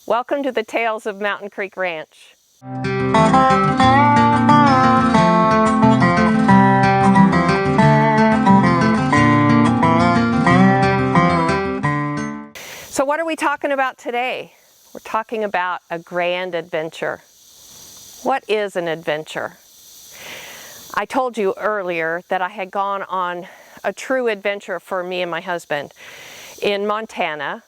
Welcome to the Tales of Mountain Creek Ranch. So what are we talking about today? We're talking about a grand adventure. What is an adventure? I told you earlier that I had gone on a true adventure for me and my husband in Montana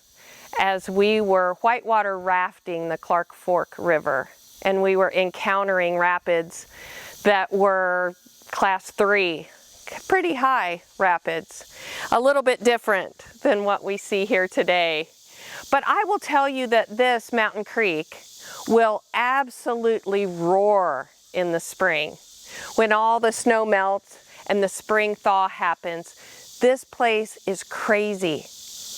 as we were whitewater rafting the Clark Fork River, and we were encountering rapids that were class 3, pretty high rapids, a little bit different than what we see here today. But I will tell you that this Mountain Creek will absolutely roar in the spring. When all the snow melts and the spring thaw happens, this place is crazy.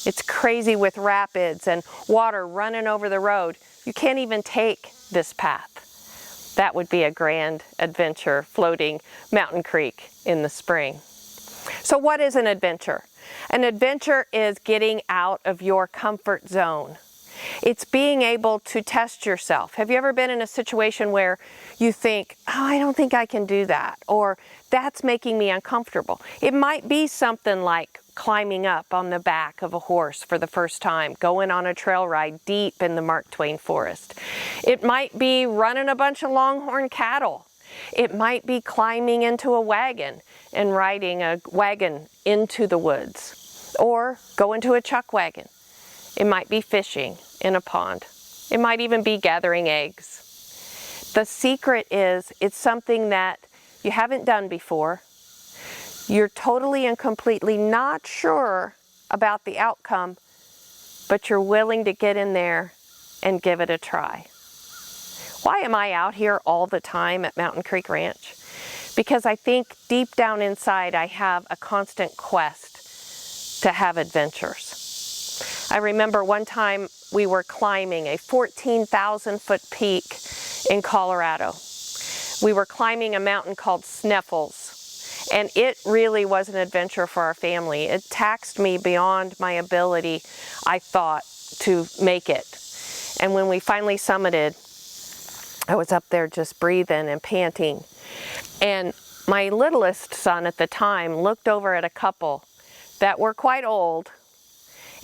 It's crazy with rapids and water running over the road. You can't even take this path. That would be a grand adventure, floating Mountain Creek in the spring. So what is an adventure? An adventure is getting out of your comfort zone. It's being able to test yourself. Have you ever been in a situation where you think, oh, I don't think I can do that, or that's making me uncomfortable? It might be something like climbing up on the back of a horse for the first time, going on a trail ride deep in the Mark Twain Forest. It might be running a bunch of longhorn cattle. It might be climbing into a wagon and riding a wagon into the woods, or going to a chuck wagon. It might be fishing in a pond. It might even be gathering eggs. The secret is it's something that you haven't done before. You're totally and completely not sure about the outcome, but you're willing to get in there and give it a try. Why am I out here all the time at Mountain Creek Ranch? Because I think deep down inside I have a constant quest to have adventures. I remember one time we were climbing a 14,000-foot peak in Colorado. We were climbing a mountain called Sneffels, and it really was an adventure for our family. It taxed me beyond my ability, I thought, to make it. And when we finally summited, I was up there just breathing and panting. And my littlest son at the time looked over at a couple that were quite old,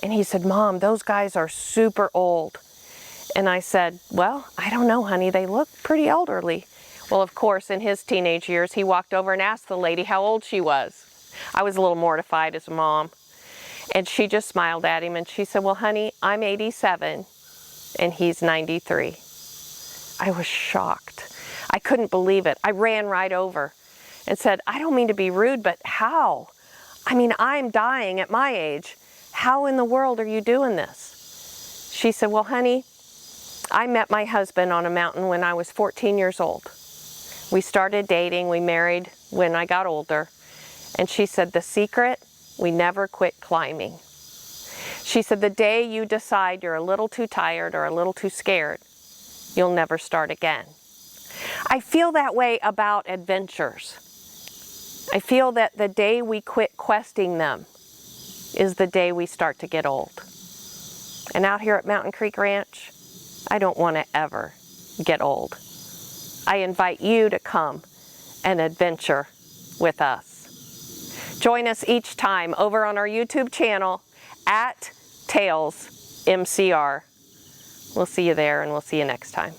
and he said, Mom, those guys are super old. And I said, well, I don't know, honey, they look pretty elderly. Well, of course, in his teenage years, he walked over and asked the lady how old she was. I was a little mortified as a mom. And she just smiled at him and she said, well, honey, I'm 87 and he's 93. I was shocked. I couldn't believe it. I ran right over and said, I don't mean to be rude, but how? I mean, I'm dying at my age. How in the world are you doing this? She said, well, honey, I met my husband on a mountain when I was 14 years old. We started dating, we married when I got older. And she said, the secret, we never quit climbing. She said, the day you decide you're a little too tired or a little too scared, you'll never start again. I feel that way about adventures. I feel that the day we quit questing them is the day we start to get old. And out here at Mountain Creek Ranch, I don't want to ever get old. I invite you to come and adventure with us. Join us each time over on our YouTube channel at Tales MCR. We'll see you there, and we'll see you next time.